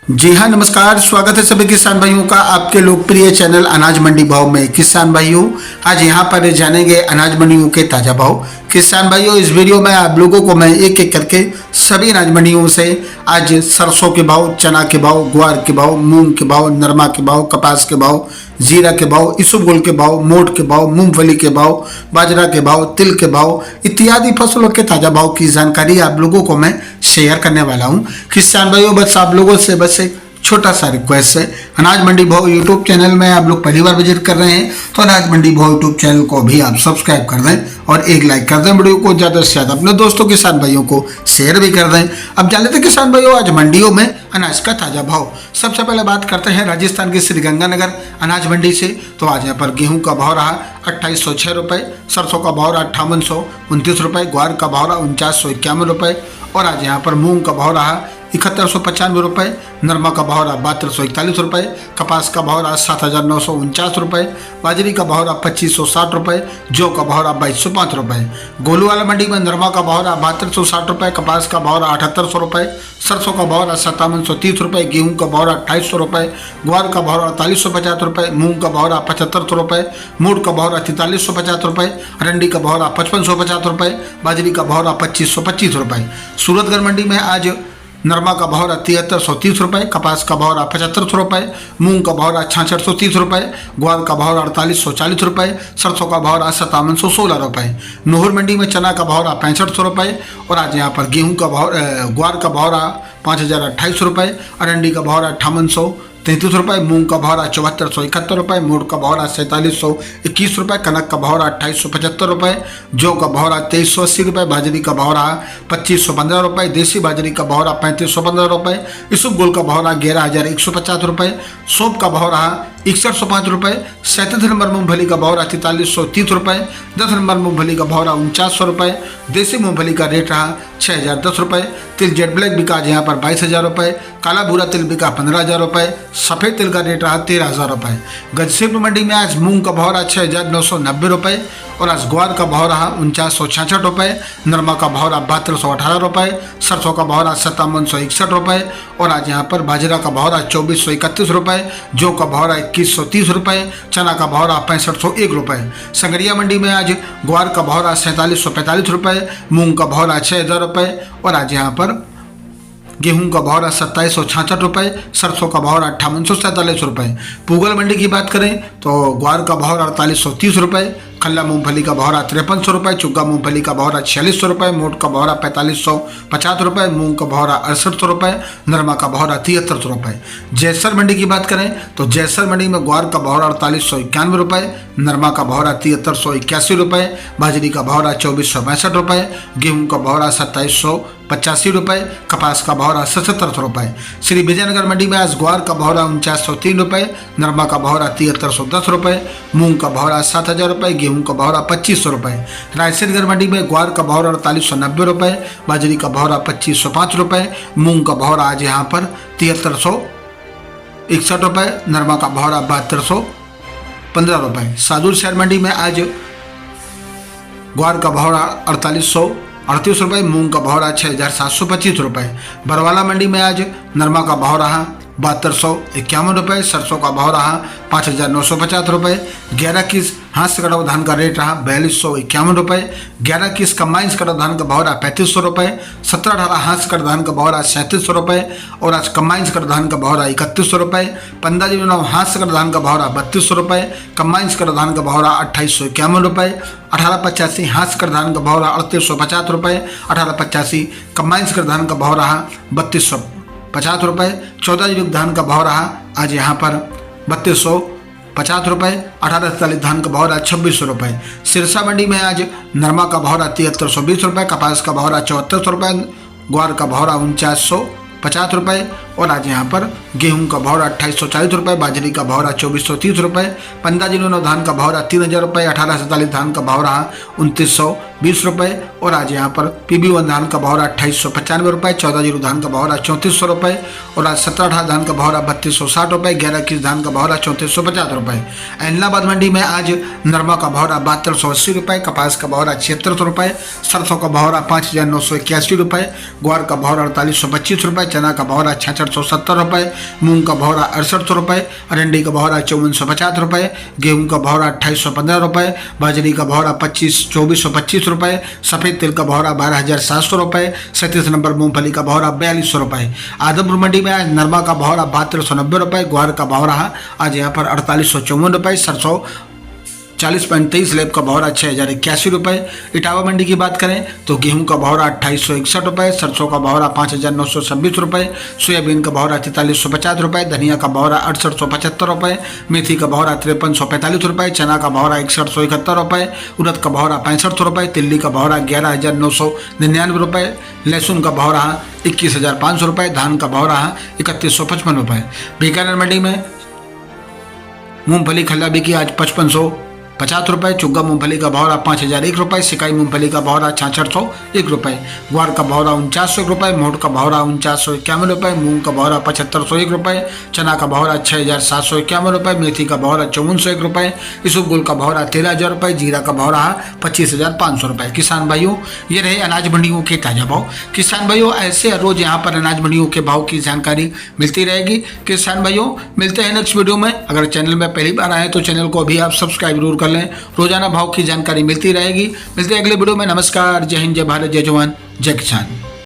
जी हाँ, नमस्कार। स्वागत है सभी किसान भाइयों का आपके लोकप्रिय चैनल अनाज मंडी भाव में। किसान भाइयों, आज यहाँ पर जानेंगे अनाज मंडियों के ताज़ा भाव। किसान भाइयों, इस वीडियो में आप लोगों को मैं एक एक करके सभी अनाज मंडियों से आज सरसों के भाव, चना के भाव, ग्वार के भाव, मूंग के भाव, नरमा के भाव, कपास के भाव, जीरा के भाव, इसबगोल के भाव, मोठ के भाव, मूंगफली के भाव, बाजरा के भाव, तिल के भाव इत्यादि फसलों के ताजा भाव की जानकारी आप लोगों को मैं शेयर करने वाला हूं। किसान भाइयों, बस आप लोगों से बस एक छोटा सा रिक्वेस्ट है, अनाज मंडी भाव यूट्यूब चैनल में आप लोग पहली बार विजिट कर रहे हैं तो अनाज मंडी भाव यूट्यूब चैनल को भी आप सब्सक्राइब कर दें और एक लाइक कर दें। वीडियो को ज़्यादा से ज़्यादा अपने दोस्तों किसान भाइयों को शेयर भी कर दें। अब जान लेते हैं किसान भाइयों आज मंडियों में अनाज का ताज़ा भाव। सबसे पहले बात करते हैं राजस्थान के श्रीगंगानगर अनाज मंडी से। तो आज यहाँ पर गेहूं का भाव रहा 2806 रुपये, सरसों का भाव रहा 5829 रुपये, ग्वार का भाव रहा 4951 रुपये और आज यहाँ पर मूंग का भाव रहा 7195 रुपये, नरमा का भाव रहा 7241 रुपये, कपास का भाव रहा 7949 रुपये, बाजरी का भाव रहा 2560 रुपये, जौ का भाव रहा 2205 रुपये। गोलूवाला मंडी में नरमा का भाव रहा 7260 रुपये, कपास का भाव रहा 7800 रुपये, सरसों का भाव रहा 5730 रुपये, गेहूं का भाव रहा 2800 रुपये, ग्वार का भाव रहा 4350 रुपये, मूंग का भाव रहा 7500 रुपये, मूड का भाव रहा 4350 रुपये, अरंडी का भाव रहा 5550 रुपये, बाजरी का भाव रहा 2525 रुपये। सूरतगढ़ मंडी में आज नरमा का भाव रहा 7330 रुपये, कपास का भाव रहा 7500 रुपये, मूंग का भाव रहा 6630 रुपये, ग्वार का भाव रहा 4840 रुपये, सरसों का भाव रहा 5716 रुपये। नूहर मंडी में चना का भाव रहा 6500 रुपये और आज यहाँ पर गेहूं का भाव ग्वार का भाव रहा 5028 रुपये, अरंडी का भाव रहा 5833 रुपये, मूंग का भाव रहा 7471 रुपये, मूड का भाव रहा 4721 रुपये, कनक का भाव रहा 2875 रुपये, जौ का भाव रहा 2380 रुपये, बाजरी का भाव रहा 2515 रुपये, देसी बाजरी का भाव रहा 3515 रुपये, इसबगोल का भाव रहा 11150 रुपये, सौंफ का भाव रहा 6105 रुपये, 37 नंबर मूंगफली का भाव रहा 4330 रुपये, 10 नंबर मूंगफली का भाव रहा 4900 रुपये, देसी मूंगफली का रेट रहा 6010 रुपये, तिल जेट ब्लैक बिका यहाँ पर 22000 रुपये, काला भूरा तिल बिका 15000 रुपये, सफ़ेद तिल का रेट रहा 13000 रुपये। गजसेपुर मंडी में आज मूंग का भाव रहा 6990 रुपये और आज ग्वार का भाव रहा 4966 रुपये, नरमा का भाव रहा 7218 रुपये, सरसों का भाव रहा 5761 रुपये और आज यहाँ पर बाजरा का भाव रहा 2431 रुपये, जौ का भाव रहा 2130 रुपये, चना का भाव रहा 6501 रुपये। संगरिया मंडी में आज ग्वार का भाव रहा 4745 रुपये, मूंग का भाव रहा 6000 रुपये और आज यहाँ पर गेहूं का भाव रहा 2766 रुपये, सरसों का भाव रहा 5847 रुपये। पूगल मंडी की बात करें तो ग्वार का भाव रहा 4830 रुपये, खल्ला मूंगफली का भाव रहा 5300 रुपये, चुग्गा मूंगफली का भाव रहा 4600 रुपये, मोट का भाव रहा 4550 रुपये, मूंग का भाव रहा 6800 रुपये, नरमा का भाव रहा 7300 रुपये। जैसर मंडी की बात करें तो जैसर मंडी में ग्वार का भाव रहा 4891 रुपये, नरमा का भाव रहा 7381 रुपये, बाजरी का भाव रहा 2465 रुपये, गेहूं का भाव रहा 2785 रुपये, कपास का भाव रहा 7700 रुपये। श्री विजयनगर मंडी में आज ग्वार का भाव रहा 4903 रुपये, नरमा का भाव रहा 7310 रुपये, मूंग का भाव रहा 7000 रुपये, गेहूं का भाव रहा 2500 रुपये। रायसेनगढ़ मंडी में ग्वार का भाव रहा 4890 रुपये, बाजरी का भाव रहा 2505 रुपये, मूंग का भाव रहा आज यहाँ पर 7361 रुपये, नरमा का भाव रहा 7215 रुपये। सादुल शहर मंडी में आज ग्वार का भाव रहा 4838 रुपये, मूंग का भाव रहा 6725 रुपये। बरवाला मंडी में आज नरमा का भाव रहा 7251 रुपये, सरसों का भाव रहा 5950 रुपये, 11 किस हाथ से कटा धान का रेट रहा 4251 रुपये, 11 किस कम्बाइन से कटा धान का भाव रहा 3500 रुपये, 17-18 हाथ से कटा धान का भाव रहा 3700 रुपये और आज कम्बाइन से कटा धान का भाव रहा 3100 रुपये, 15-9 हाथ से कटा धान का भाव रहा 3200 रुपये, कम्बाइन से कटा धान का भाव रहा 2851 रुपये, 1885 हाथ से कटा धान का भाव रहा 3850 रुपये, 1885 कम्बाइन से कटा धान का भाव रहा 3250 रुपये, 14 युग धान का भाव रहा आज यहाँ पर 3250 रुपये, 1843 धान का भाव रहा 2600 रुपये। सिरसा मंडी में आज नरमा का भाव रहा 7320 रुपये, कपास का भाव रहा 7400 रुपये, ग्वार का भाव रहा 4950 रुपये और आज यहाँ पर गेहूं का भाव रहा 2840 रुपये, बाजरी का भाव रहा 2430 रुपये, 15-9 धान का भाव रहा 3000 रुपये, 1847 धान का भाव रहा 2920 रुपये और आज यहाँ पर PB1 धान का भाव रहा 2895 रुपये, 14-0 धान का भाव रहा 3400 रुपये और आज 17-18 धान का भाव रहा 3260 रुपये, 11-21 धान का भाव रहा 3450 रुपये। एलनाबाद मंडी में आज नरमा का भाव रहा 7280 रुपये, कपास का भाव रहा 7600 रुपये, सरसों का भाव रहा 5981 रुपये, ग्वार का भाव रहा 4825 रुपये, चना का भाव रहा 66 6170 रुपये, मूंग का भौरा 6800 रुपये, अरंडी का भौरा 5450 रुपये, गेहूं का भौरा 2815 रुपये, बाजरी का भौरा 2425 रुपये, सफ़ेद तिल का भौरा 12700 रुपये, 37 नंबर मूंगफली का भौरा 4200 रुपये। आदमपुर मंडी में आज नरमा का भौरा 7290 रुपये, ग्वार का भौरा आज यहाँ पर 4854 रुपये, सरसों 40.23 लैब का भौरा 6081 रुपये। इटावा मंडी की बात करें तो गेहूं का भौरा 2861 रुपये, सरसों का भौरा 5926 रुपये, सोयाबीन का भौरा 4350 रुपये, धनिया का भौरा 6875 रुपये, मेथी का भौरा 5345 रुपये, चना का भौरा 6171 रुपये, उड़द का भौरा 6500 रुपये, तिल्ली का भौरा 11999 रुपये, लहसुन का भौरा 21500 रुपये, धान का भौरा 3155 रुपये। बीकानेर मंडी में मूंगफली खल्ला बिकी आज 5550 रुपये, चुग्गा मूंगफली का भौरा 5001 रुपये, सिकाई मूंगफली का भौरा 6601 रुपये, ग्वार का भौरा 4901 रुपये, मोट का भौरा 4951 रुपये, मूंग का भौरा 7501 रुपये, चना का भौरा 6751 रुपये, मेथी का भौरा 5401 रुपये, इसबगोल का भौरा 13000 रुपये, जीरा का भौरा 25500 रुपये। किसान भाइयों, ये रहे अनाज मंडियों के ताज़ा भाव। किसान भाइयों, ऐसे रोज यहाँ पर अनाज मंडियों के भाव की जानकारी मिलती रहेगी। किसान भाइयों, मिलते हैं नेक्स्ट वीडियो में। अगर चैनल में पहली बार आए तो चैनल को अभी आप सब्सक्राइब जरूर कर लें, रोजाना भाव की जानकारी मिलती रहेगी। मिलते हैं अगले वीडियो में। नमस्कार, जय हिंद, जय भारत, जय जवान, जय किसान।